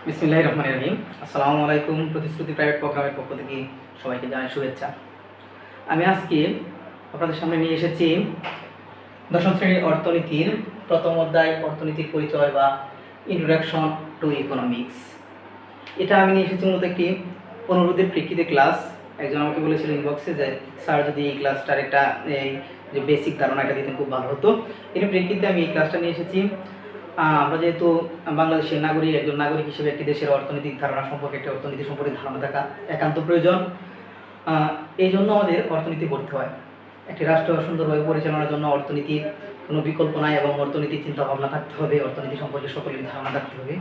বিসমিল্লাহির রহমানির রহিম। আসসালামু আলাইকুম। প্রতিশ্রুতি প্রাইভেট প্রোগ্রামের পক্ষ থেকে সবাইকে জানাই শুভেচ্ছা। আমি আজকে আপনাদের সামনে নিয়ে এসেছি দশম শ্রেণীর অর্থনীতির প্রথম অধ্যায় অর্থনীতির পরিচয় বা ইন্ট্রোডাকশন টু ইকোনমিক্স। এটা আমি নিয়ে এসেছি মূলত একটি অনুরোধের প্রেক্ষিতে ক্লাস। একজন আমাকে বলেছিল ইনবক্সে যে স্যার যদি এই ক্লাসটার একটা যে বেসিক ধারণাটা দিতেন খুব ভালো হতো। এর প্রেক্ষিতে আমি এই ক্লাসটা নিয়ে এসেছি। আমরা যেহেতু বাংলাদেশের নাগরিক, একজন নাগরিক হিসেবে একটি দেশের অর্থনৈতিক ধারণা সম্পর্কে, একটি অর্থনীতি সম্পর্কে ধারণা থাকা একান্ত প্রয়োজন। এই জন্য আমাদের অর্থনীতি পড়তে হয়। একটি রাষ্ট্র সুন্দরভাবে পরিচালনার জন্য অর্থনীতির কোনো বিকল্প নাই এবং অর্থনীতির চিন্তাভাবনা থাকতে হবে, অর্থনীতি সম্পর্কে সকলের ধারণা থাকতে হবে।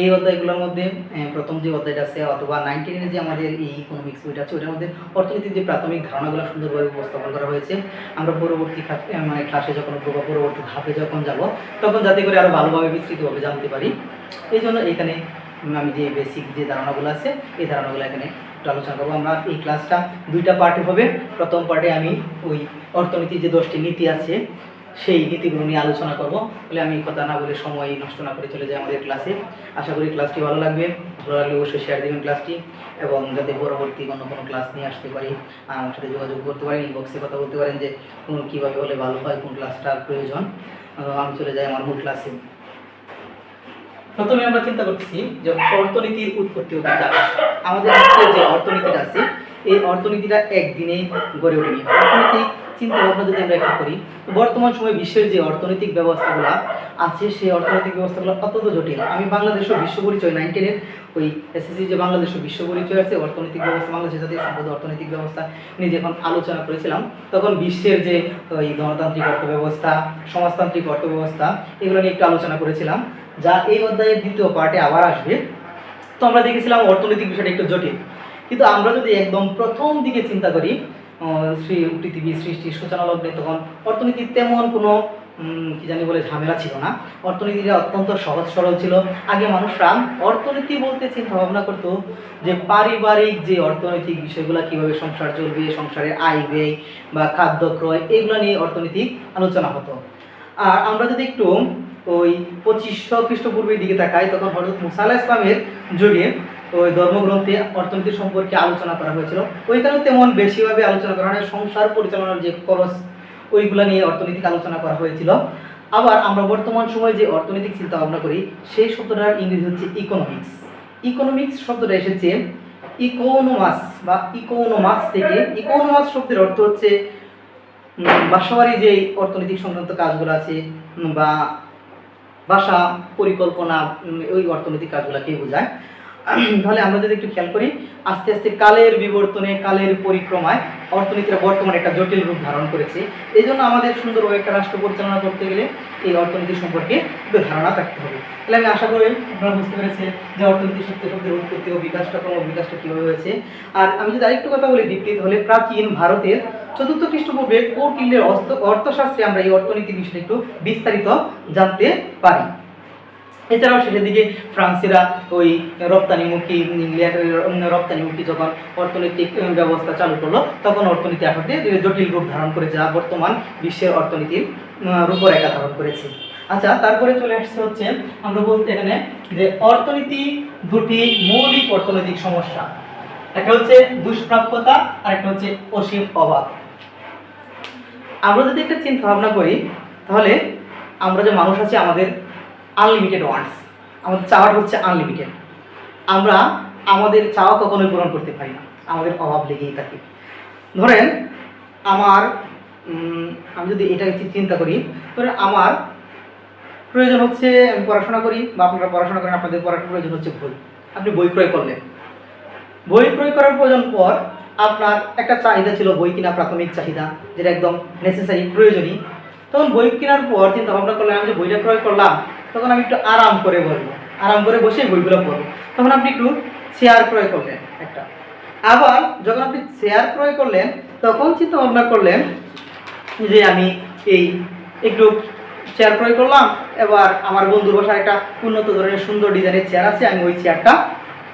এই অধ্যায়গুলোর মধ্যে প্রথম যে অধ্যায়টা আছে অথবা 19 যে আমাদের এই ইকোনমিক্স বইটা আছে ওটার মধ্যে অর্থনীতির যে প্রাথমিক ধারণাগুলো সুন্দরভাবে উপস্থাপন করা হয়েছে। আমরা পরবর্তী ক্লাসে যখন পরবর্তী ধাপে যখন যাব তখন যাতে করে আরও ভালোভাবে বিস্তৃতভাবে জানতে পারি। এই জন্য এখানে আমি যে বেসিক যে ধারণাগুলো আছে এই ধারণাগুলো এখানে একটু আলোচনা করবো। আমরা এই ক্লাসটা দুইটা পার্টে হবে। প্রথম পার্টে আমি ওই অর্থনীতির যে 10টি নীতি আছে সেই নীতিগুলো নিয়ে আলোচনা করব। বলে আমি কথা না বলে সময় নষ্ট না করে চলে যাই আমাদের ক্লাসে। আশা করি ক্লাসটি ভালো লাগবে। ভালো লাগলে অবশ্যই শেয়ার দেবেন ক্লাসটি, এবং যাতে পরবর্তী অন্য কোনো ক্লাস নিয়ে আসতে পারি আমার সাথে যোগাযোগ করতে পারেন, ইনবক্সে কথা বলতে পারেন যে কীভাবে হলে ভালো হয়, কোন ক্লাসটার প্রয়োজন। আমি চলে যাই আমার মূল ক্লাসে। প্রথমে আমরা চিন্তা করতেছি যে অর্থনীতির উৎপত্তি ও বিকাশ। আমাদের যে অর্থনীতিটা আছে এই অর্থনীতিটা একদিনে গড়ে ওঠেনি। অর্থনৈতিক চিন্তা ভাবনা যদি আমরা একটু করি, বর্তমান সময়ে বিশ্বের যে অর্থনৈতিক ব্যবস্থাগুলো আছে সেই অর্থনৈতিক ব্যবস্থাগুলো অত্যন্ত জটিল। আমি বাংলাদেশের বিশ্ব পরিচয় 19 ওই এসএসসি যে বাংলাদেশের বিশ্ব পরিচয় আছে অর্থনৈতিক ব্যবস্থা, বাংলাদেশের জাতীয় সম্পদ অর্থনৈতিক ব্যবস্থা নিয়ে যখন আলোচনা করেছিলাম তখন বিশ্বের যে ওই গণতান্ত্রিক অর্থব্যবস্থা, সমাজতান্ত্রিক অর্থব্যবস্থা এগুলো নিয়ে একটু আলোচনা করেছিলাম, যা এই অধ্যায়ের দ্বিতীয় পার্টে আবার আসবে। তো আমরা দেখেছিলাম অর্থনৈতিক বিষয়টা একটু জটিল, কিন্তু আমরা যদি একদম প্রথম দিকে চিন্তা করি পৃথিবীর সৃষ্টির সূচনা লগ্নে, তখন অর্থনীতির তেমন কোনো কি জানি বলে ঝামেলা ছিল না। অর্থনীতিটা অত্যন্ত সহজ সরল ছিল। আগে মানুষরা অর্থনীতি বলতে চিন্তা ভাবনা করতো যে পারিবারিক যে অর্থনৈতিক বিষয়গুলো কীভাবে সংসার চলবে, সংসারের আয় ব্যয় বা খাদ্য ক্রয় এগুলো নিয়ে অর্থনৈতিক আলোচনা হতো। আর আমরা যদি একটু ওই 2500 খ্রিস্টপূর্বের দিকে তাকাই, তখন হযরত মুসা আলাইহিস সালামের যুগে ওই ধর্মগ্রন্থে অর্থনীতি সম্পর্কে আলোচনা করা হয়েছিল। ওইখানেও তেমন বেশিভাবে আলোচনা করা হয় সংসার পরিচালনার যে খরচ ওইগুলো নিয়ে অর্থনৈতিক আলোচনা করা হয়েছিল। আবার আমরা বর্তমান সময়ে যে অর্থনৈতিক চিন্তা ভাবনা করি সেই শব্দটার ইংরেজি হচ্ছে ইকোনমিক্স। ইকোনমিক্স শব্দটা এসেছে ইকোনোমাস বা ইকোনোমাস থেকে। ইকোনোমাস শব্দের অর্থ হচ্ছে বাসাবাড়ি যে অর্থনৈতিক সংক্রান্ত কাজগুলো আছে বা ভাষা পরিকল্পনা, ওই অর্থনৈতিক কাজগুলোকেই বোঝায়। তাহলে আমরা যদি একটু খেয়াল করি, আস্তে আস্তে কালের বিবর্তনে, কালের পরিক্রমায় অর্থনীতিটা বর্তমানে একটা জটিল রূপ ধারণ করেছে। এই জন্য আমাদের সুন্দরভাবে একটা রাষ্ট্র পরিচালনা করতে গেলে এই অর্থনীতি সম্পর্কে একটু ধারণা থাকতে হবে। তাহলে আমি আশা করি আপনারা বুঝতে পেরেছেন যে অর্থনীতি শব্দের উৎপত্তি ও বিকাশটা, ক্রমবিকাশটা কীভাবে হয়েছে। আর আমি যদি আরেকটু কথা বলি ডিপলি, তাহলে প্রাচীন ভারতের 4th খ্রিস্টপূর্বে কৌটিল্যের অর্থশাস্ত্রে আমরা এই অর্থনীতি বিষয়টা একটু বিস্তারিত জানতে পারি। এছাড়াও শেষের দিকে ফ্রান্সিরা ওই রপ্তানিমুখী, রপ্তানিমুখী যখন অর্থনৈতিক ব্যবস্থা চালু করলো তখন অর্থনীতি আসলে জটিল রূপ ধারণ করে যা বর্তমান বিশ্বের অর্থনীতির রূপরেখা ধারণ করেছে। আচ্ছা, তারপরে চলে আসছে হচ্ছে আমরা বলতে এখানে যে অর্থনীতি দুটি মৌলিক অর্থনৈতিক সমস্যা, একটা হচ্ছে দুষ্প্রাপ্যতা আর একটা হচ্ছে অসীম অভাব। আমরা যদি একটা চিন্তা ভাবনা করি তাহলে আমরা যে মানুষ আছি আমাদের আনলিমিটেড ওয়ান্টস, আমাদের চাওয়াটা হচ্ছে আনলিমিটেড। আমরা আমাদের চাওয়া কখনোই পূরণ করতে পারি না, আমাদের অভাব লেগেই থাকে। ধরেন আমি যদি এটা চিন্তা করি, ধরেন আমার প্রয়োজন হচ্ছে আমি পড়াশোনা করি বা আপনারা পড়াশোনা করেন, আপনাদের পড়াশোনার প্রয়োজন হচ্ছে বই। আপনি বই ক্রয় করলেন, বই ক্রয় করার প্রয়োজন পর আপনার একটা চাহিদা ছিল বই কিনা, প্রাথমিক চাহিদা যেটা একদম নেসেসারি, প্রয়োজনীয়। তখন বই কেনার পর চিন্তা ভাবনা করলাম আমি যে বইটা ক্রয় করলাম, তখন আমি একটু আরাম করে বসবো, আরাম করে বসে বইগুলো পড়বো। তখন আপনি একটু চেয়ার ক্রয় করলেন একটা। আবার যখন আপনি চেয়ার ক্রয় করলেন তখন চিন্তা ভাবনা করলেন যে আমি এই একটু চেয়ার ক্রয় করলাম, এবার আমার বন্ধুর বাসায় একটা উন্নত ধরনের সুন্দর ডিজাইনের চেয়ার আছে, আমি ওই চেয়ারটা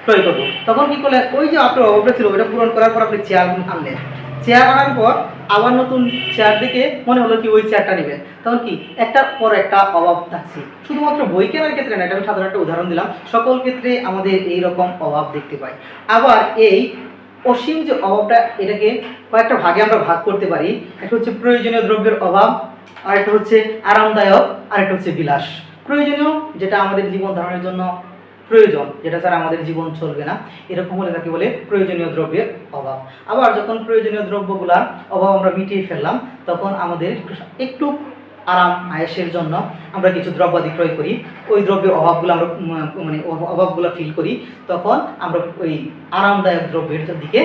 ক্রয় করবো। তখন কি করলেন, ওই যে আপনার অভাবটা ছিল ওইটা পূরণ করার পর আপনি চেয়ার আনলেন। চেয়ার আনার পর আবার নতুন চেয়ার দেখে মনে হলো কি ওই চেয়ারটা নেবেন, তখন কি একটা পর একটা অভাব থাকছে। শুধুমাত্র বই কেনার ক্ষেত্রে না, এটা আমি সাধারণ একটা উদাহরণ দিলাম, সকল ক্ষেত্রে আমাদের এই রকম অভাব দেখতে পাই। আবার এই অসীম যে অভাবটা, এটাকে কয়েকটা ভাগে আমরা ভাগ করতে পারি। একটা হচ্ছে প্রয়োজনীয় দ্রব্যের অভাব, আর একটা হচ্ছে আরামদায়ক, আর একটা হচ্ছে বিলাস। প্রয়োজনীয়, যেটা আমাদের জীবন ধারণের জন্য প্রয়োজন, যেটা ছাড়া আমাদের জীবন চলবে না, এরকম হলে তাকে বলে প্রয়োজনীয় দ্রব্যের অভাব। আবার যখন প্রয়োজনীয় দ্রব্যগুলার অভাব আমরা মিটিয়ে ফেললাম, তখন আমাদের একটু আরাম আয়েসের জন্য আমরা কিছু দ্রব্যাদি ক্রয় করি, ওই দ্রব্যের অভাবগুলো আমরা মানে অভাবগুলো ফিল করি, তখন আমরা ওই আরামদায়ক দ্রব্যের দিকে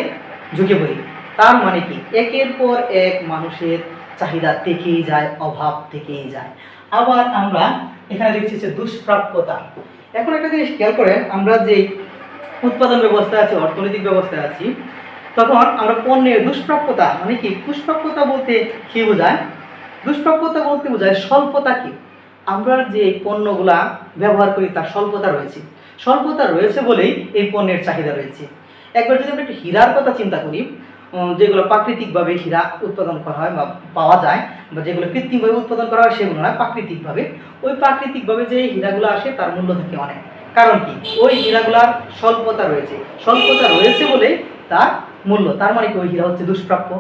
ঝুঁকে পড়ি। তার মানে কি, একের পর এক মানুষের চাহিদা থেকেই যায়, অভাব থেকেই যায়। আবার আমরা এখানে দেখছি যে দুষ্প্রাপ্যতা। এখন একটা জিনিস খেয়াল করেন, আমরা যে উৎপাদন ব্যবস্থায় আছি, অর্থনৈতিক ব্যবস্থায় আছি, তখন আমরা পণ্যের দুষ্প্রাপ্যতা মানে কি, দুষ্প্রাপ্যতা বলতে কি বোঝায়? দুষ্প্রাপ্যতা বলতে বোঝায় স্বল্পতা। কি, আমরা যে পণ্যগুলা ব্যবহার করি তার স্বল্পতা রয়েছে, স্বল্পতা রয়েছে বলেই এই পণ্যের চাহিদা রয়েছে। একবার যদি আমরা একটু হীরার কথা চিন্তা করি, যেগুলো প্রাকৃতিকভাবে হীরা উৎপাদন করা হয় বা পাওয়া যায়, বা যেগুলো কৃত্রিমভাবে উৎপাদন করা হয় সেগুলো না, প্রাকৃতিকভাবে, ওই প্রাকৃতিকভাবে যে হীরাগুলো আসে তার মূল্য থাকে অনেক। কারণ কি, ওই হীরাগুলার স্বল্পতা রয়েছে, স্বল্পতা রয়েছে বলে তার মূল্য, তার মানে কি ওই হীরা হচ্ছে দুষ্প্রাপ্য।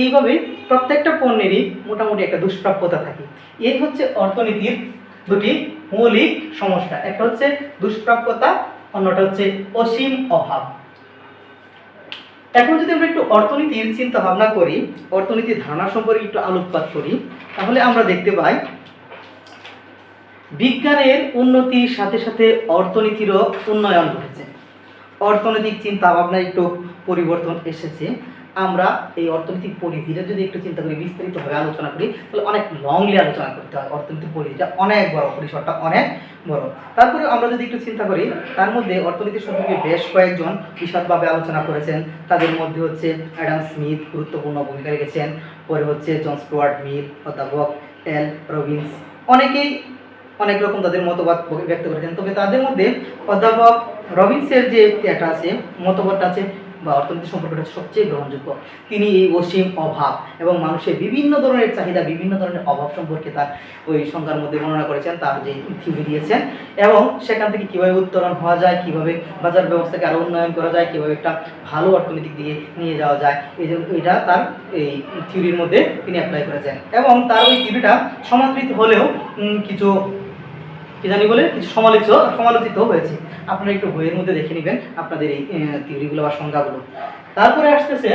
এইভাবে প্রত্যেকটা পণ্যেরই মোটামুটি একটা দুষ্প্রাপ্যতা থাকে। এই হচ্ছে অর্থনীতির দুটি মৌলিক সমস্যা, একটা হচ্ছে দুষ্প্রাপ্যতা, অন্যটা হচ্ছে অসীম অভাব। এখন যদি আমরা একটু অর্থনীতির চিন্তা ভাবনা করি, অর্থনীতির ধারণা সম্পর্কে একটু আলোকপাত করি, তাহলে আমরা দেখতে পাই বিজ্ঞানের উন্নতির সাথে সাথে অর্থনীতিরও উন্নয়ন ঘটেছে। অর্থনৈতিক চিন্তা ভাবনায় একটু পরিবর্তন এসেছে। আমরা এই অর্থনৈতিক পরিধিটা যদি একটু চিন্তা করি, বিস্তারিতভাবে আলোচনা করি, তাহলে অনেক লংলি আলোচনা করতে হয়। অর্থনৈতিক পরিধিটা অনেক বড়, পরিসরটা অনেক বড়। তারপরে আমরা যদি একটু চিন্তা করি, তার মধ্যে অর্থনীতি সম্পর্কে বেশ কয়েকজন বিশদভাবে আলোচনা করেছেন। তাদের মধ্যে হচ্ছে অ্যাডাম স্মিথ গুরুত্বপূর্ণ ভূমিকা রেখেছেন, পরে হচ্ছে জন স্টুয়ার্ট মিল, অধ্যাপক এল রবিন্স, অনেকেই অনেক রকম তাদের মতবাদ ব্যক্ত করেছেন। তবে তাদের মধ্যে অধ্যাপক রবিন্সের যে একটা আছে, মতবাদটা আছে বা অর্থনীতি সম্পর্কটা সবচেয়ে গ্রহণযোগ্য। তিনি এই অসীম অভাব এবং মানুষের বিভিন্ন ধরনের চাহিদা, বিভিন্ন ধরনের অভাব সম্পর্কে তার ওই সংখ্যার মধ্যে বর্ণনা করেছেন, তার যে থিওরি দিয়েছেন, এবং সেখান থেকে কীভাবে উত্তরণ হওয়া যায়, কীভাবে বাজার ব্যবস্থাকে আরও উন্নয়ন করা যায়, কীভাবে একটা ভালো অর্থনৈতিক দিকে নিয়ে যাওয়া যায়, এই যে এটা তার এই থিওরির মধ্যে তিনি অ্যাপ্লাই করেছেন। এবং তার ওই থিওরিটা সমাদৃত হলেও কিছু কি জানি বলে কিছু সমালোচিত হয়েছে। আপনারা একটু বইয়ের মধ্যে দেখে নেবেন আপনাদের এই থিওরিগুলো বা সংজ্ঞাগুলো। তারপরে আসতেছে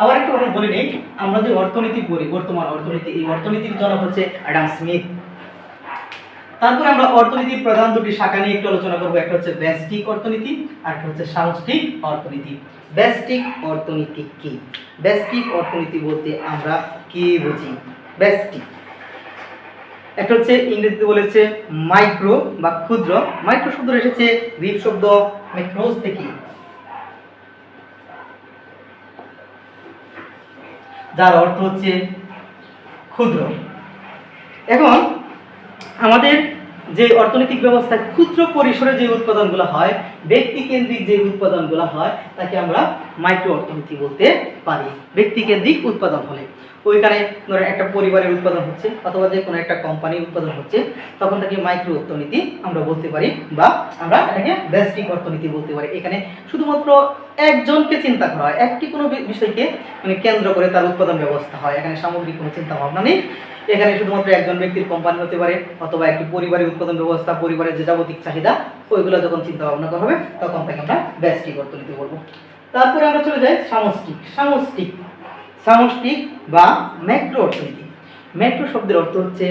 আবার একটু কথা বলে নেই, আমরা যে অর্থনীতি পড়ি, বর্তমান অর্থনীতি, এই অর্থনীতির জনক হচ্ছে অ্যাডাম স্মিথ। তারপরে আমরা অর্থনীতির প্রধান দুটি শাখা নিয়ে একটু আলোচনা করবো, একটা হচ্ছে ব্যষ্টিক অর্থনীতি আর একটা হচ্ছে সামষ্টিক অর্থনীতি। ব্যষ্টিক অর্থনীতি কি? ব্যষ্টিক অর্থনীতি বলতে আমরা কি বুঝি? ব্যষ্টিক একটা হচ্ছে ইংরেজিতে বলেছে মাইক্রো বা ক্ষুদ্র। মাইক্রো শব্দ এসেছে গ্রিক শব্দ ম্যাক্রোস থেকে, যার অর্থ হচ্ছে ক্ষুদ্র। এখন আমাদের যে অর্থনৈতিক ব্যবস্থায় ক্ষুদ্র পরিসরে যে উৎপাদনগুলো হয়, ব্যক্তি কেন্দ্রিক যে উৎপাদনগুলো হয়, তাকে আমরা মাইক্রো অর্থনীতি বলতে পারি। ব্যক্তি কেন্দ্রিক উৎপাদন হলে ওইখানে ধরেন একটা পরিবারের উৎপাদন হচ্ছে অথবা যে কোনো একটা কোম্পানির উৎপাদন হচ্ছে, তখন তাকে মাইক্রো অর্থনীতি আমরা বলতে পারি, বা আমরা এটাকে ব্যষ্টিক অর্থনীতি বলতে পারি। এখানে শুধুমাত্র একজনকে চিন্তা করা হয়, একটি কোনো বিষয়কে মানে কেন্দ্র করে তার উৎপাদন ব্যবস্থা হয়। এখানে সামগ্রিক কোনো চিন্তা ভাবনা নেই। এখানে শুধুমাত্র একজন ব্যক্তির কোম্পানি হতে পারে অথবা একটি পরিবারের উৎপাদন ব্যবস্থা, পরিবারের যে যাবতীয় চাহিদা, ওইগুলো যখন চিন্তা ভাবনা করা হবে তখন তাকে আমরা ব্যষ্টিক অর্থনীতি বলবো। তারপরে আমরা চলে যাই সামষ্টিক। সামষ্টিক সামষ্টিক বা ম্যাক্রো অর্থনীতি। ম্যাক্রো শব্দের অর্থ হচ্ছে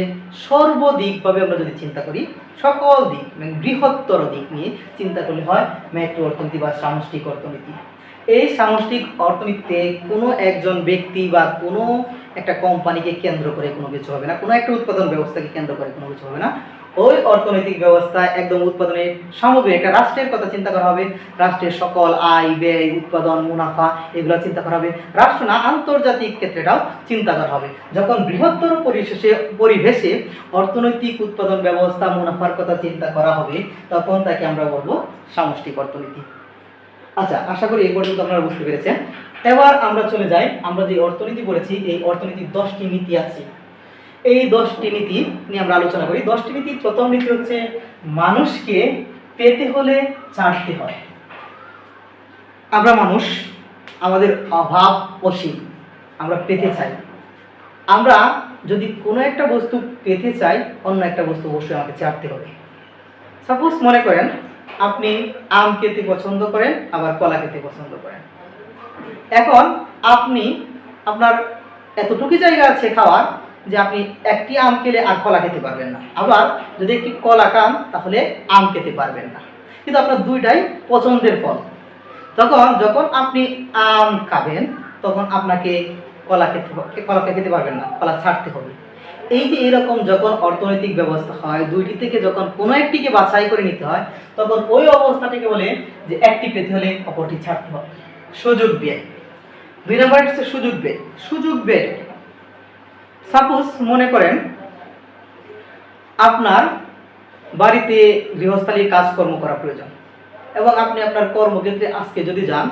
সর্বদিকভাবে আমরা যদি চিন্তা করি, সকল দিক মানে বৃহত্তর দিক নিয়ে চিন্তা করলে হয় ম্যাক্রো অর্থনীতি বা সামষ্টিক অর্থনীতি। এই সামষ্টিক অর্থনীতিতে কোনো একজন ব্যক্তি বা কোনো একটা কোম্পানিকে কেন্দ্র করে কোনো কিছু হবে না, কোনো একটা উৎপাদন ব্যবস্থাকে কেন্দ্র করে কোনো কিছু হবে না। ওই অর্থনৈতিক ব্যবস্থা একদম উৎপাদনের সামগ্রিক একটা রাষ্ট্রের কথা চিন্তা করা হবে, রাষ্ট্রের সকল আয় ব্যয় উৎপাদন মুনাফা এগুলো চিন্তা করা হবে। রাষ্ট্র না, আন্তর্জাতিক ক্ষেত্রেটাও চিন্তা করা হবে। যখন বৃহত্তর পরিবেশে অর্থনৈতিক উৎপাদন ব্যবস্থা মুনাফার কথা চিন্তা করা হবে, তখন তাকে আমরা বলবো সামষ্টিক অর্থনীতি। আচ্ছা, আশা করি এই পর্যন্ত আপনারা বুঝতে পেরেছেন। এবার আমরা চলে যাই, আমরা যে অর্থনীতি পড়েছি এই অর্থনীতির 10টি নীতি আছে। এই 10টি নীতি নিয়ে আমরা আলোচনা করি। 10টি নীতির প্রথম নীতি হচ্ছে মানুষকে পেতে হলে ছাড়তে হয়। আমরা মানুষ, আমাদের অভাব অসীম, আমরা পেতে চাই। আমরা যদি কোনো একটা বস্তু পেতে চাই, অন্য একটা বস্তু অবশ্যই আমাকে ছাড়তে হবে। সাপোজ মনে করেন আপনি আম খেতে পছন্দ করেন, আবার কলা খেতে পছন্দ করেন। এখন আপনি আপনার এতটুকু জায়গা আছে খাওয়ার যে আপনি একটি আম খেলে আর কলা খেতে পারবেন না, আবার যদি একটি কলা খান তাহলে আম খেতে পারবেন না, কিন্তু আপনার দুইটাই পছন্দের ফল। তখন যখন আপনি আম খাবেন তখন আপনাকে কলা খেতে পারবেন না, কলা ছাড়তে হবে। এই যে এরকম যখন অর্থনৈতিক ব্যবস্থা হয়, দুইটি থেকে যখন কোনো একটিকে বাছাই করে নিতে হয়, তখন ওই অবস্থাটিকে বলে যে একটি পেতে হলে অপরটি ছাড়তে হবে। সুযোগ ব্যয়। 2 নম্বর হচ্ছে সুযোগ ব্যয়। সুযোগ ব্যয়, সাপোজ মনে করেন আপনার বাড়িতে গৃহস্থালী কাজকর্ম করা প্রয়োজন এবং আপনি আপনার কর্মক্ষেত্রে আজকে যদি যান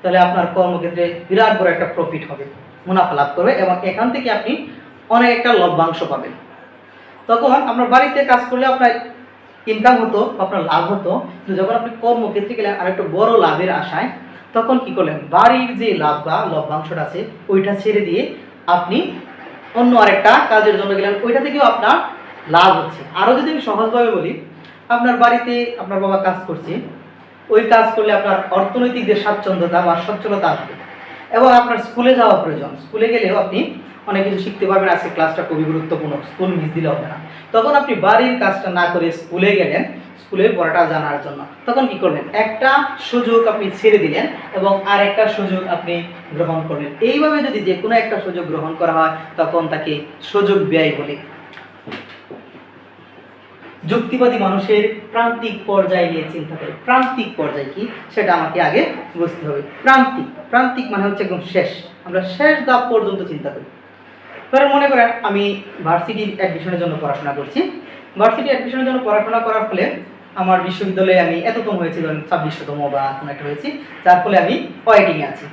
তাহলে আপনার কর্মক্ষেত্রে বিরাট বড় একটা প্রফিট হবে, মুনাফা লাভ করবে এবং এখান থেকে আপনি অনেক একটা লভ্যাংশ পাবেন। তখন আপনার বাড়িতে কাজ করলে আপনার ইনকাম হতো, আপনার লাভ হতো, কিন্তু যখন আপনি কর্মক্ষেত্রে গেলেন আর একটা বড় লাভের আশায়, তখন কি করলেন, বাড়ির যে লাভ বা লভ্যাংশটা আছে ওইটা ছেড়ে দিয়ে আপনি অন্য আরেকটা কাজের জন্য গেলেন, ওইটা থেকেও আপনার লাভ হচ্ছে। আরও যদি আমি সহজভাবে বলি, আপনার বাড়িতে আপনার বাবা কাজ করছে, ওই কাজ করলে আপনার অর্থনৈতিক যে স্বাচ্ছন্দ্যতা বা সচ্ছলতা আসবে এবং আপনার স্কুলে যাওয়া প্রয়োজন, স্কুলে গেলেও আপনি অনেক কিছু শিখতে পারবেন। আজকে ক্লাসটা খুবই গুরুত্বপূর্ণ, স্কুল মিস দিলে হবে না। তখন আপনি বাড়ির কাজটা না করে স্কুলে গেলেন স্কুলের পড়াটা জানার জন্য, তখন কি করলেন, একটা সুযোগ আপনি ছেড়ে দিলেন এবং আর একটা সুযোগ আপনি গ্রহণ করলেন। এইভাবে যদি যে কোনো একটা সুযোগ গ্রহণ করা হয় তখন তাকে সুযোগ ব্যয় বলে। যুক্তিবাদী মানুষের প্রান্তিক পর্যায়ে নিয়ে চিন্তা করে। প্রান্তিক পর্যায় কি সেটা আমাকে আগে বুঝতে হবে। প্রান্তিক মানে হচ্ছে একদম শেষ, আমরা শেষ ধাপ পর্যন্ত চিন্তা করি। ধরেন মনে করেন আমি ভার্সিটি অ্যাডমিশনের জন্য পড়াশোনা করছি। ভার্সিটি অ্যাডমিশনের জন্য পড়াশোনা করার ফলে আমার বিশ্ববিদ্যালয়ে আমি এততম হয়েছি, ধরেন 2600তম বা কোনো একটা হয়েছি, যার ফলে আমি ওয়েটিংয়ে আছি।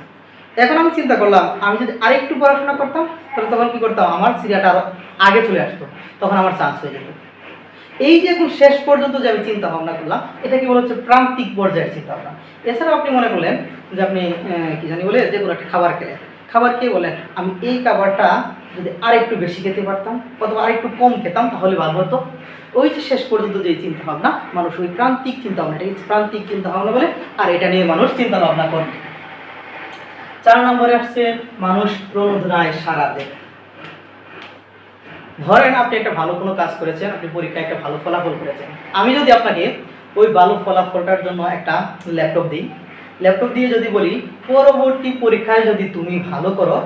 এখন আমি চিন্তা করলাম আমি যদি আরেকটু পড়াশোনা করতাম তাহলে তখন কি করতাম, আমার সিরিয়াটা আরও আগে চলে আসতো, তখন আমার চান্স হয়ে যেত। এই যে এখন শেষ পর্যন্ত যে আমি চিন্তা ভাবনা করলাম, এটাকে বলা হচ্ছে প্রান্তিক পর্যায়ের চিন্তা ভাবনা। এছাড়াও আপনি মনে করলেন যে আপনি কি জানি বলে যে কোনো একটা খাবার খেলেন, খাবার খেয়ে বলেন আমি এই খাবারটা যদি আরেকটু বেশি খেতে পারতাম অথবা আরেকটু কম খেতাম তাহলে ভালো হতো। ওই যে শেষ পর্যন্ত যে চিন্তা ভাবনা, মানুষ ওই প্রান্তিক চিন্তা ভাবনা, এটাকে প্রান্তিক চিন্তা ভাবনা বলে, আর এটা নিয়ে মানুষ চিন্তা ভাবনা করে। 4 নম্বরে আসছে মানুষ প্রণোদনায় সাড়া দেয়। ধরেন আপনি একটা ভালো কোনো কাজ করেছেন, আপনি পরীক্ষায় একটা ভালো ফলাফল করেছেন, আমি যদি আপনাকে ওই ভালো ফলাফলটার জন্য একটা ল্যাপটপ দিই, ল্যাপটপ দিয়ে যদি বলি পরবর্তী পরীক্ষায় যদি তুমি ভালো করো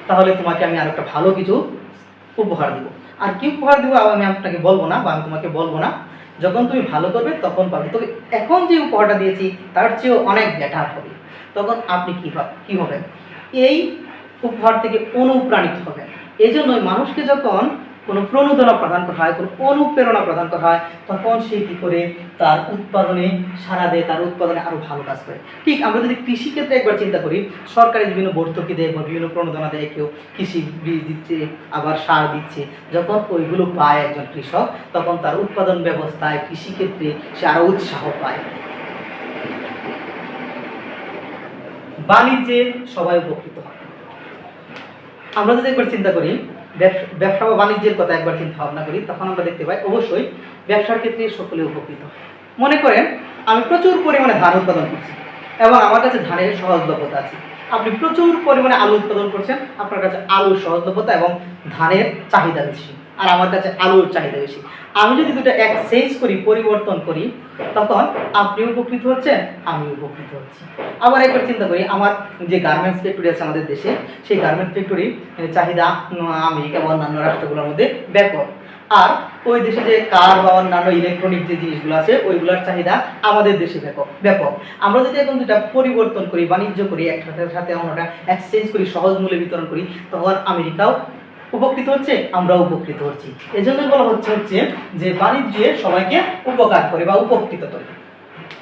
তাহলে তোমাকে আমি আর একটা ভালো কিছু উপহার দিব। আর কি উপহার দিব আমি আপনাকে বলবো না বা আমি তোমাকে বলবো না, যখন তুমি ভালো করবে তখন পাবে। তবে এখন যে উপহারটা দিয়েছি তার চেয়েও অনেক বেটার হবে। তখন আপনি কি হবেন, এই উপহার থেকে অনুপ্রাণিত হবেন। এই জন্যই মানুষকে যখন কোনো প্রণোদনা প্রদান করা হয়, কোনো অনুপ্রেরণা প্রদান করা হয়, তখন সে কী করে তার উৎপাদনে সাড়া দেয়, তার উৎপাদনে আরও ভালো কাজ করে। ঠিক আমরা যদি কৃষিক্ষেত্রে একবার চিন্তা করি, সরকারি বিভিন্ন ভর্তুকি দেয় বা বিভিন্ন প্রণোদনা দেয়, কেউ কৃষি বীজ দিচ্ছে আবার সার দিচ্ছে, যখন ওইগুলো পায় একজন কৃষক তখন তার উৎপাদন ব্যবস্থায় কৃষিক্ষেত্রে সে আরও উৎসাহ পায়। বাণিজ্যে সবাই উপকৃত হয়। আমরা যদি একবার চিন্তা করি ব্যবসা বা বাণিজ্যের কথা একবার চিন্তা ভাবনা করি, তখন আমরা দেখতে পাই অবশ্যই ব্যবসার ক্ষেত্রে সকলে উপকৃত। মনে করেন আমি প্রচুর পরিমাণে ধান উৎপাদন করছি এবং আমার কাছে ধানের সহজলভ্যতা আছে। আপনি প্রচুর পরিমাণে আলু উৎপাদন করছেন, আপনার কাছে আলুর সহজলভ্যতা এবং ধানের চাহিদা বেশি, আর আমার কাছে আলুর চাহিদা বেশি। আমি যদি দুটো এক্সচেঞ্জ করি, পরিবর্তন করি, তখন আপনি উপকৃত হচ্ছেন, আমি উপকৃত হচ্ছি। আবার একবার চিন্তা করি আমার যে গার্মেন্টস ফ্যাক্টরি আছে আমাদের দেশে, সেই গার্মেন্টস ফ্যাক্টরির চাহিদা আমেরিকা বা অন্যান্য রাষ্ট্রগুলোর মধ্যে ব্যাপক, আর ওই দেশে যে কার বা অন্যান্য ইলেকট্রনিক যে জিনিসগুলো আছে ওইগুলোর চাহিদা আমাদের দেশে ব্যাপক। আমরা যদি এখন দুটা পরিবর্তন করি, বাণিজ্য করি, একসাথে সাথে আমরা এক্সচেঞ্জ করি, সহজ মূল্যে বিতরণ করি, তখন আমেরিকাও উপকৃত হচ্ছে, আমরাও উপকৃত হচ্ছি। এজন্য বলা হচ্ছে যে বাণিজ্যে সবাইকে উপকার করে বা উপকৃত করে।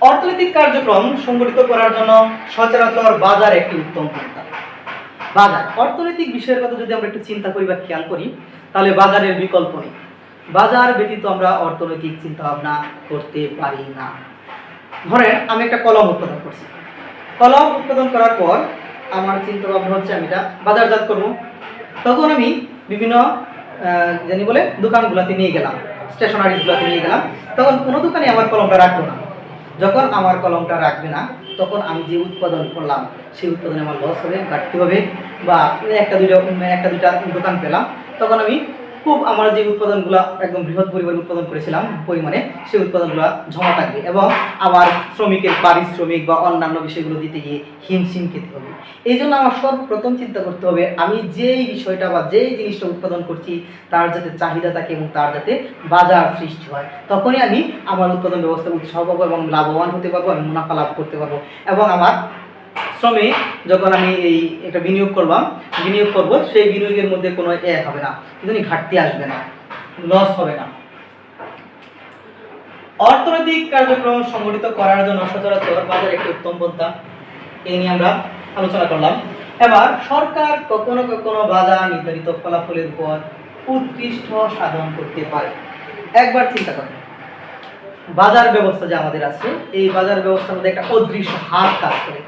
অর্থনৈতিক কার্যক্রম সংগঠিত করার জন্য সচরাচর বাজার একটি উত্তম পন্থা। বাজার অর্থনৈতিক বিষয়ের কথা যদি আমরা একটু চিন্তা করি বা খেয়াল করি, তাহলে বাজারের বিকল্প নেই। বাজার ব্যতীত আমরা অর্থনৈতিক চিন্তা ভাবনা করতে পারি না। ধরেন আমি একটা কলম উৎপাদন করছি, কলম উৎপাদন করার পর আমার চিন্তা ভাবনা হচ্ছে আমি এটা বাজারজাত করব। তখন আমি বিভিন্ন জানি বলে দোকানগুলোতে নিয়ে গেলাম, স্টেশনারিজগুলোতে নিয়ে গেলাম। তখন কোনো দোকানে আমার কলমটা রাখবো না। যখন আমার কলমটা রাখবে না, তখন আমি যে উৎপাদন করলাম সেই উৎপাদনে আমার লস হবে, ঘাটতি হবে, বা একটা দুইটা দোকান পেলাম, তখন আমি খুব আমার যে উৎপাদনগুলো একদম বৃহৎ পরিমাণে উৎপাদন করেছিলাম পরিমাণে সেই উৎপাদনগুলো জমা থাকবে এবং আমার শ্রমিকের পারিশ্রমিক বা অন্যান্য বিষয়গুলো দিতে গিয়ে হিমশিম খেতে হবে। এই জন্য আমার সর্বপ্রথম চিন্তা করতে হবে আমি যেই বিষয়টা বা যেই জিনিসটা উৎপাদন করছি তার যাতে চাহিদা থাকে এবং তার যাতে বাজার সৃষ্টি হয়। তখনই আমি আমার উৎপাদন ব্যবস্থা উৎসাহ পাবো এবং লাভবান হতে পারবো, আমি মুনাফা লাভ করতে পারবো এবং আমার শ্রমে যখন আমি এই একটা বিনিয়োগ করব সেই বিনিয়োগের মধ্যে কোনো হবে না, কিন্তু ঘাটতি আসবে না, লস হবে না। অর্থনৈতিক কার্যক্রম সংগঠিত করার জন্য সচরাচর বাজার একটি উত্তম পন্থা, এই নিয়ে আমরা আলোচনা করলাম। এবার সরকার কখনো কখনো বাজার নির্ধারিত ফলাফলের উপর উৎকৃষ্ট সাধন করতে পারে। একবার চিন্তা করেন, বাজার ব্যবস্থা যে আমাদের আছে, এই বাজার ব্যবস্থার মধ্যে একটা অদৃশ্য হাত কাজ করে।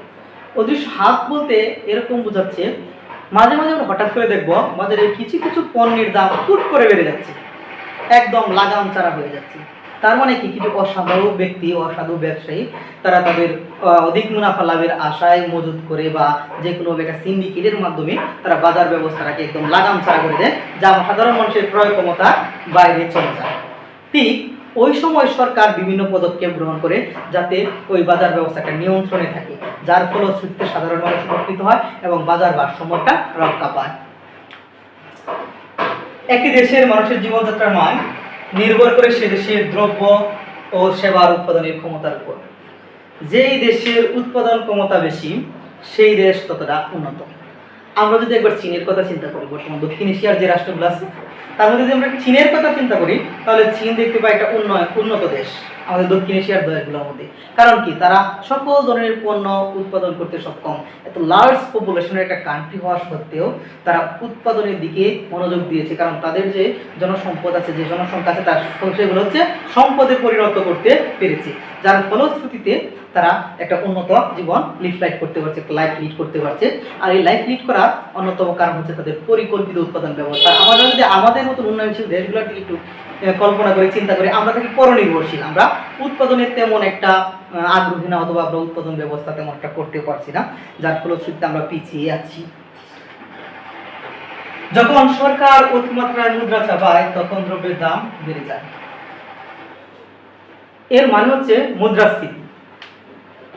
অদৃশ্য হাত বলতে এরকম বোঝাচ্ছে, মাঝে মাঝে আমরা হঠাৎ করে দেখবো বাজারে কিছু কিছু পণ্যের দাম হুট করে বেড়ে যাচ্ছে, একদম লাগাম ছাড়া হয়ে যাচ্ছে। তার মানে কি, কিছু অসাধু ব্যক্তি, অসাধু ব্যবসায়ী, তারা তাদের অধিক মুনাফা লাভের আশায় মজুত করে বা যে কোনো একটা সিন্ডিকেটের মাধ্যমে তারা বাজার ব্যবস্থাটাকে একদম লাগাম ছাড়া করে দেয়, যা সাধারণ মানুষের ক্রয় ক্ষমতা বাইরে চলে যায়। ঠিক ওই সময় সরকার বিভিন্ন পদক্ষেপ গ্রহণ করে যাতে ওই বাজার ব্যবস্থাটা নিয়ন্ত্রণে থাকে, যার ফলশ্রুতিতে সাধারণ মানুষ উপকৃত হয় এবং বাজার ভারসাম্যটা রক্ষা পায়। একটি দেশের মানুষের জীবনযাত্রার মান নির্ভর করে সে দেশের দ্রব্য ও সেবার উৎপাদনের ক্ষমতার উপর। যেই দেশের উৎপাদন ক্ষমতা বেশি সেই দেশ ততটা উন্নত। আমরা যদি একবার চীনের কথা চিন্তা করি, বর্তমান দক্ষিণ এশিয়ার যে রাষ্ট্রগুলো আছে তার মধ্যে যদি আমরা চীনের কথা চিন্তা করি, তাহলে চীন দেখতে পাই একটা উন্নত দেশ আমাদের দক্ষিণ এশিয়ার দেশগুলোর মধ্যে। কারণ কি, তারা সকল ধরনের পণ্য উৎপাদন করতে সক্ষম। এত লার্জ পপুলেশনের একটা কান্ট্রি হওয়া সত্ত্বেও তারা উৎপাদনের দিকে মনোযোগ দিয়েছে, কারণ তাদের যে জনসম্পদ আছে, যে জনসংখ্যা আছে, তার সেগুলো হচ্ছে সম্পদে পরিণত করতে পেরেছে, যার ফলশ্রুতিতে তারা একটা উন্নত জীবন লাইফ করতে পারছে, লাইফ লিড করতে পারছে। আর এই লাইফ লিড করার অন্যতম কারণ হচ্ছে তাদের পরিকল্পিত উৎপাদন ব্যবস্থা। আমরা যদি আমাদের মতন উন্নয়নশীল দেশগুলোর দিকে একটু কল্পনা করে চিন্তা করি, আমরা থাকি পরনির্ভরশীল, আমরা উৎপাদনের তেমন একটা আগ্রহী না, অথবা আমরা উৎপাদন ব্যবস্থা তেমন একটা করতে পারছি না, যার ফলশ্রুতিতে আমরা পিছিয়ে আছি। যখন সরকার অতিমাত্রায় মুদ্রা ছাপায় তখন দ্রব্যের দাম বেড়ে যায়। এর মানে হচ্ছে মুদ্রাস্ফীতি।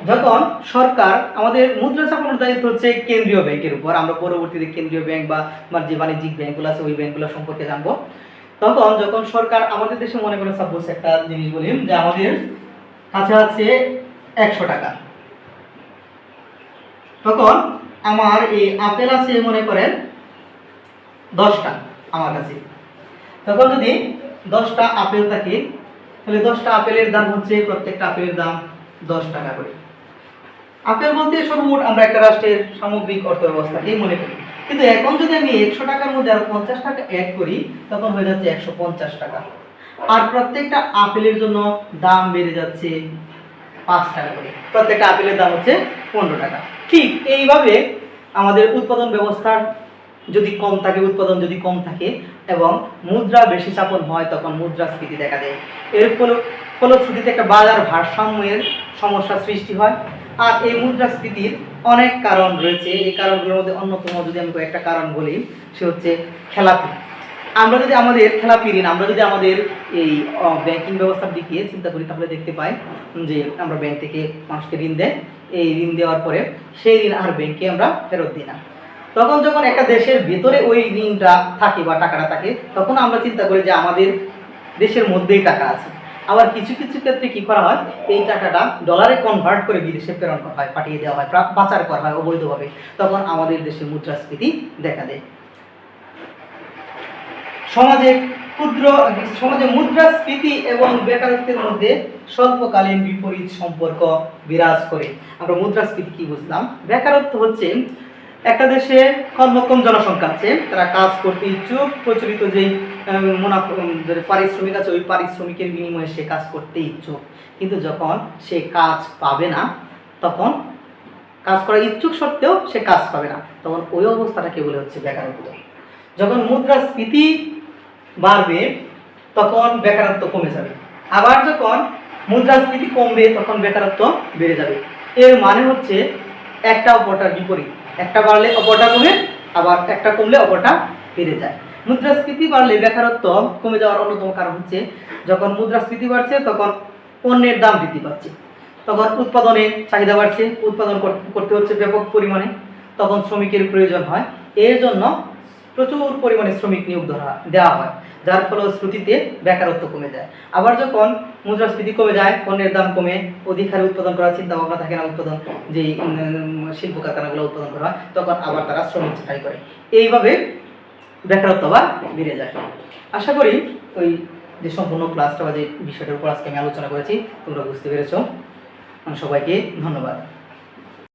যখন সরকার, আমাদের মুদ্রা ছাপানোর দায়িত্ব হচ্ছে কেন্দ্রীয় ব্যাংকের উপর, আমরা পরবর্তীতে কেন্দ্রীয় ব্যাংক বা যে বাণিজ্যিক ব্যাংকগুলো আছে ওই ব্যাংকগুলো সম্পর্কে জানবো। তখন যখন সরকার আমাদের দেশে, মনে করে সাপোজ একটা জিনিস বলি যে আমাদের কাছে আছে 100 টাকা, তখন আমার এই আপেল আছে মনে করেন 10টা আমার কাছে, তখন যদি 10টা আপেল থাকে তাহলে 10টা আপেলের দাম হচ্ছে, প্রত্যেকটা আপেলের দাম 10 টাকা করে। আপেল বলতে সর্বমোট আমরা একটা রাষ্ট্রের সামগ্রিক অর্থ ব্যবস্থা এই মনে করি, কিন্তু এখন যদি আমি 100 টাকার মধ্যে আরো 50 টাকা অ্যাড করি তখন হয়ে যাচ্ছে 150 টাকা, আর প্রত্যেকটা আপেলের জন্য দাম বেড়ে যাচ্ছে 5 টাকা করে, প্রত্যেকটা আপেলের দাম হচ্ছে 15 টাকা। ঠিক এইভাবে আমাদের উৎপাদন ব্যবস্থার যদি কম থাকে, উৎপাদন যদি কম থাকে এবং মুদ্রা বেশি স্থাপন হয়, তখন মুদ্রাস্ফীতি দেখা দেয়। এর ফলশ্রুতিতে একটা বাজার ভারসাম্যের সমস্যা সৃষ্টি হয়। আর এই মুদ্রাস্ফীতির অনেক কারণ রয়েছে, এই কারণগুলোর মধ্যে অন্যতম যদি আমি কয়েকটা কারণ বলি, সে হচ্ছে খেলাপি। আমরা যদি আমাদের খেলাপি ঋণ, আমরা যদি আমাদের এই ব্যাংকিং ব্যবস্থার দিকে চিন্তা করি, তাহলে দেখতে পাই যে আমরা ব্যাংক থেকে মানুষকে ঋণ দেয়, এই ঋণ দেওয়ার পরে সেই ঋণ আর ব্যাংকে আমরা ফেরত দিই না। তখন যখন একটা দেশের ভেতরে ওই ঋণটা থাকে বা টাকাটা থাকে, তখন আমরা চিন্তা করি যে আমাদের দেশের মধ্যেই টাকা আছে। আবার কিছু কিছু ক্ষেত্রে কি করা হয়, এই টাকাটা ডলারে কনভার্ট করে বিদেশে প্রেরণ করা হয়, পাঠিয়ে দেওয়া হয়, পাচার করা হয় অবৈধভাবে, তখন আমাদের দেশে মুদ্রাস্ফীতি দেখা দেয়। সমাজে মুদ্রাস্ফীতি এবং বেকারত্বের মধ্যে স্বল্পকালীন বিপরীত সম্পর্ক বিরাজ করে। আমরা মুদ্রাস্ফীতি কি বুঝলাম? বেকারত্ব হচ্ছে একটা দেশে কর্মক্ষম জনসংখ্যা আছে, তারা কাজ করতে ইচ্ছুক, প্রচলিত যেই মুনাফা যে পারিশ্রমিক আছে ওই পারিশ্রমিকের বিনিময়ে সে কাজ করতে ইচ্ছুক, কিন্তু যখন সে কাজ পাবে না, তখন কাজ করার ইচ্ছুক সত্ত্বেও সে কাজ পাবে না, তখন ওই অবস্থাটাকে বলে হচ্ছে বেকারত্ব। যখন মুদ্রাস্ফীতি বাড়বে তখন বেকারত্ব কমে যাবে, আবার যখন মুদ্রাস্ফীতি কমবে তখন বেকারত্ব বেড়ে যাবে। এর মানে হচ্ছে একটা অপরটার বিপরীত, একটা বাড়লে অপরটা কমে, আবার একটা কমলে অপরটা বেড়ে যায়। মুদ্রাস্ফীতি বাড়লে বেকারত্ব কমে যাওয়ার অন্যতম কারণ হচ্ছে যখন মুদ্রাস্ফীতি বাড়ছে তখন পণ্যের দাম বৃদ্ধি পাচ্ছে, তখন উৎপাদনের চাহিদা বাড়ছে, উৎপাদন করতে হচ্ছে ব্যাপক পরিমাণে, তখন শ্রমিকের প্রয়োজন হয়, এর জন্য প্রচুর পরিমাণে শ্রমিক নিয়োগ দেওয়া হয়, যার ফলশ্রুতিতে বেকারত্ব কমে যায়। আবার যখন মুদ্রাস্ফীতি কমে যায়, পণ্যের দাম কমে, অধিক হারে উৎপাদন করার চিন্তা ভাবনা থাকে না, উৎপাদন যে শিল্প কারখানাগুলো উৎপাদন করা হয়, তখন আবার তারা শ্রমিক ছাঁটাই করে, এইভাবে বেকারত্ব আবার বেড়ে যায়। আশা করি ওই যে সম্পূর্ণ ক্লাসটা বা যে বিষয়টার উপর আজকে আমি আলোচনা করেছি তোমরা বুঝতে পেরেছো। সবাইকে ধন্যবাদ।